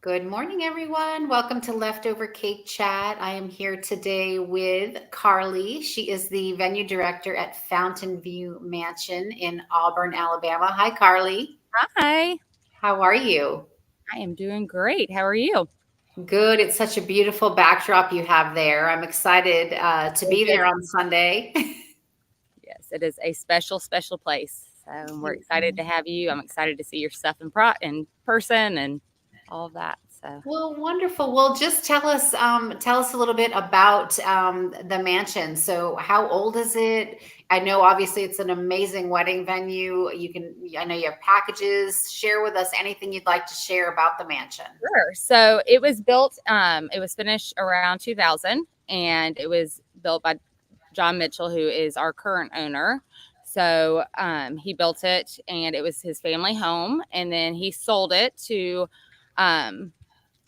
Good morning, everyone. Welcome to Leftover Cake Chat. I am here today with Carley. She is the venue director at Fountainview Mansion in Auburn, Alabama. Hi, Carley. Hi, How are you? I am doing great. How are you? Good. It's such a beautiful backdrop you have there. I'm excited to be there Gorgeous. on Sunday. Yes, it is a special, special place. So we're excited to have you. I'm excited to see your stuff in person and all of that. So Well, wonderful. Well, just tell us a little bit about the mansion. So, how old is it? I know obviously it's an amazing wedding venue. I know you have packages. Share with us anything you'd like to share about the mansion. sure. So it was built. It was finished around 2000, and it was built by John Mitchell, who is our current owner. So he built it, and it was his family home, and then he sold it to um,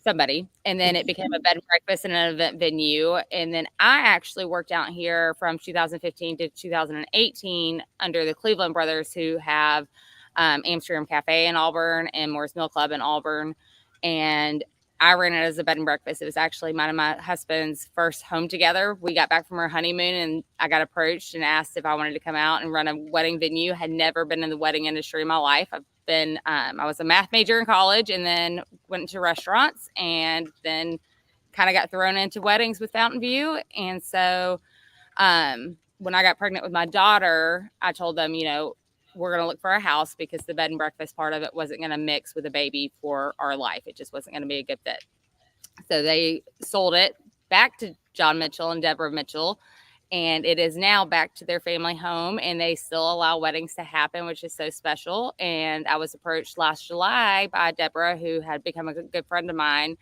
somebody, and then it became a bed and breakfast and an event venue. And then I actually worked out here from 2015 to 2018 under the Cleveland brothers, who have Amsterdam Cafe in Auburn and Moore's Mill Club in Auburn. And I ran it as a bed and breakfast. It was actually mine and my husband's first home together. We got back from our honeymoon, and I got approached and asked if I wanted to come out and run a wedding venue. Had never been in the wedding industry in my life. I was a math major in college, and then went into restaurants, and then kind of got thrown into weddings with Fountainview. And so when I got pregnant with my daughter, I told them, we're going to look for a house because the bed and breakfast part of it wasn't going to mix with a baby for our life. It just wasn't going to be a good fit. So they sold it back to John Mitchell and Deborah Mitchell, and it is now back to their family home, and they still allow weddings to happen, which is so special. And I was approached last July by Deborah, who had become a good friend of mine,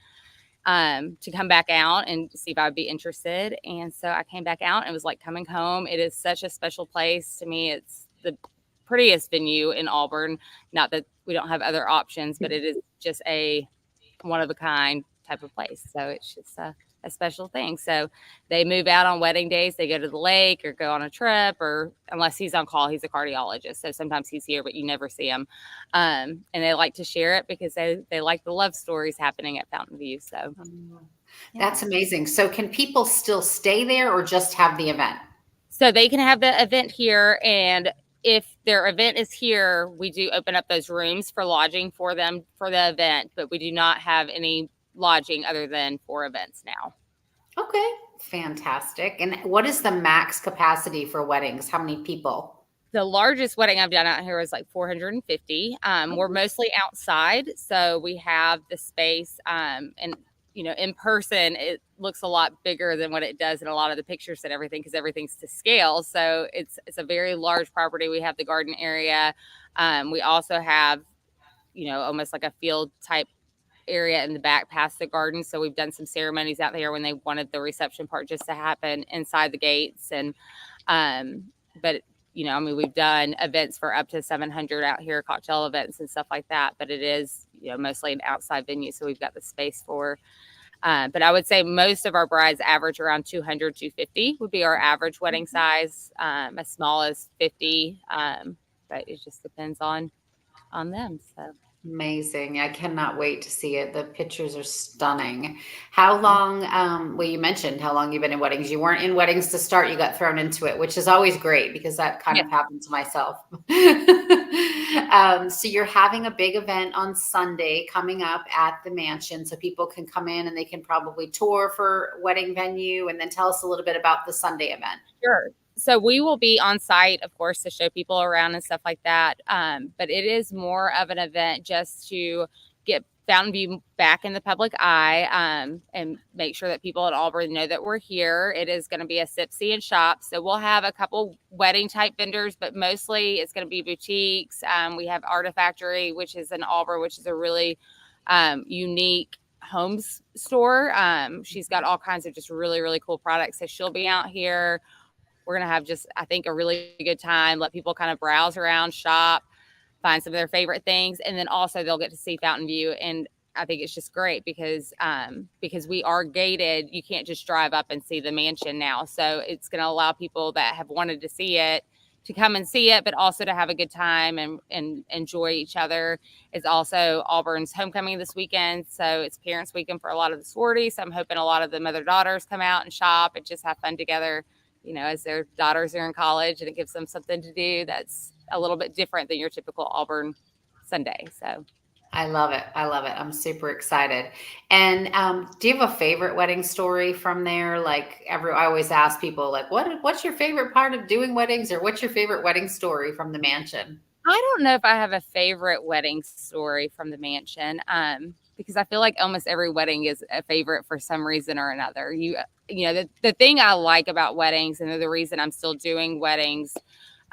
to come back out and see if I would be interested. And so I came back out, and it was like coming home. It is such a special place to me. It's the prettiest venue in Auburn. Not that we don't have other options, but it is just a one of a kind type of place. So it's just a special thing. So they move out on wedding days. They go to the lake or go on a trip, or unless he's on call, he's a cardiologist. So sometimes he's here, but you never see him. And they like to share it because they like the love stories happening at Fountainview. So yeah. That's amazing. So, can people still stay there or just have the event? So they can have the event here, and if their event is here, we do open up those rooms for lodging for them for the event, but we do not have any lodging other than for events now. Okay, fantastic. And what is the max capacity for weddings? How many people? The largest wedding I've done out here is like 450. We're mostly outside, so we have the space, and in person, it looks a lot bigger than what it does in a lot of the pictures and everything, because everything's to scale. So it's a very large property. We have the garden area. We also have, almost like a field type area in the back past the garden. So we've done some ceremonies out there when they wanted the reception part just to happen inside the gates. And, but we've done events for up to 700 out here, cocktail events and stuff like that. But it is, mostly an outside venue. So we've got the space for, but I would say most of our brides average around 200, 250 would be our average wedding size, as small as 50. But it just depends on them. So. Amazing. I cannot wait to see it. The pictures are stunning. How long, well, you mentioned how long you've been in weddings. You weren't in weddings to start, you got thrown into it, which is always great because that kind of happened to myself. So you're having a big event on Sunday coming up at the mansion, so people can come in and they can probably tour for wedding venue, and then tell us a little bit about the Sunday event. Sure. So we will be on site, of course, to show people around and stuff like that. But it is more of an event just to get Fountainview back in the public eye, and make sure that people at Auburn know that we're here. It is going to be a sip, see, and shop. So we'll have a couple wedding type vendors, but mostly it's going to be boutiques. We have Artifactory, which is in Auburn, which is a really unique homes store. She's got all kinds of just really, really cool products. So she'll be out here. We're going to have just, I think, a really good time. Let people kind of browse around, shop, find some of their favorite things. And then also they'll get to see Fountainview. And I think it's just great because we are gated. You can't just drive up and see the mansion now. So it's going to allow people that have wanted to see it to come and see it, but also to have a good time and enjoy each other. It's also Auburn's homecoming this weekend. So it's parents weekend for a lot of the sororities. So I'm hoping a lot of the mother daughters come out and shop and just have fun together, as their daughters are in college, and it gives them something to do that's a little bit different than your typical Auburn Sunday. So I love it. I love it. I'm super excited. And do you have a favorite wedding story from there? Like I always ask people, like, what's your favorite part of doing weddings, or what's your favorite wedding story from the mansion? I don't know if I have a favorite wedding story from the mansion, because I feel like almost every wedding is a favorite for some reason or another. The thing I like about weddings, and the reason I'm still doing weddings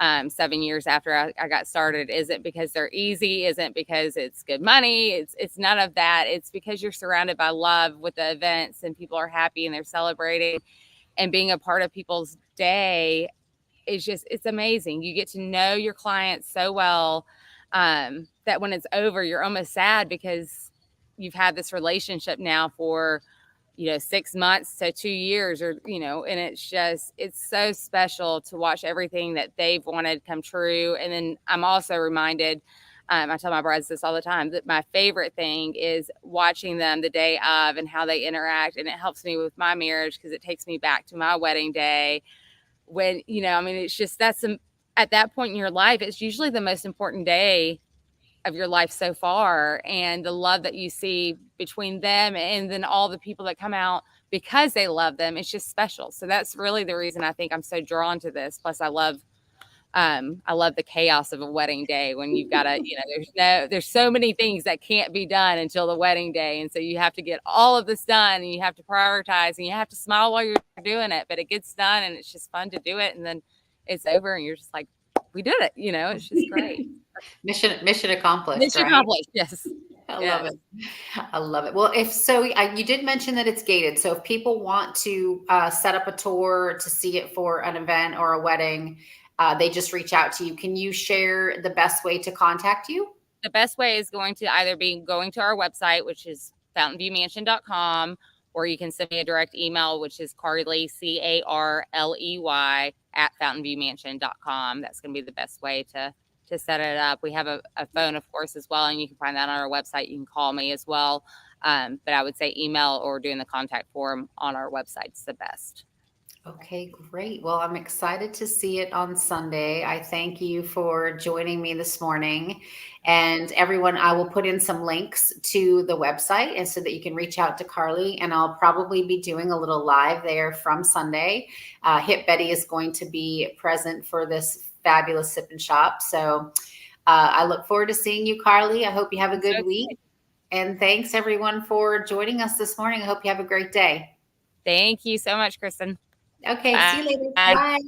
7 years after I got started, isn't because they're easy, isn't because it's good money. It's none of that. It's because you're surrounded by love with the events, and people are happy and they're celebrating, and being a part of people's day it's amazing. You get to know your clients so well, that when it's over, you're almost sad because you've had this relationship now for 6 months to 2 years, and it's so special to watch everything that they've wanted come true. And then I'm also reminded, I tell my brides this all the time, that my favorite thing is watching them the day of and how they interact. And it helps me with my marriage because it takes me back to my wedding day when, it's just, at that point in your life, it's usually the most important day of your life so far. And the love that you see between them and then all the people that come out because they love them, it's just special. So that's really the reason I think I'm so drawn to this. Plus I love the chaos of a wedding day when you've got to, there's so many things that can't be done until the wedding day. And so you have to get all of this done, and you have to prioritize, and you have to smile while you're doing it, but it gets done and it's just fun to do it. And then it's over and you're just like, we did it. It's just great. Mission accomplished. Mission right? accomplished. Yes. I love it. I love it. Well, if so, you did mention that it's gated. So if people want to set up a tour to see it for an event or a wedding, they just reach out to you. Can you share the best way to contact you? The best way is going to either be going to our website, which is fountainviewmansion.com, or you can send me a direct email, which is Carley, CARLEY, at fountainviewmansion.com. That's going to be the best way to set it up. We have a phone, of course, as well, and you can find that on our website. You can call me as well. But I would say email or doing the contact form on our website is the best. Okay, great. Well, I'm excited to see it on Sunday. I thank you for joining me this morning. And everyone, I will put in some links to the website and so that you can reach out to Carley. And I'll probably be doing a little live there from Sunday. Hip Betty is going to be present for this fabulous sip and shop. So I look forward to seeing you, Carley. I hope you have a good week. And thanks everyone for joining us this morning. I hope you have a great day. Thank you so much, Kristen. Okay, Bye. see you later. Bye.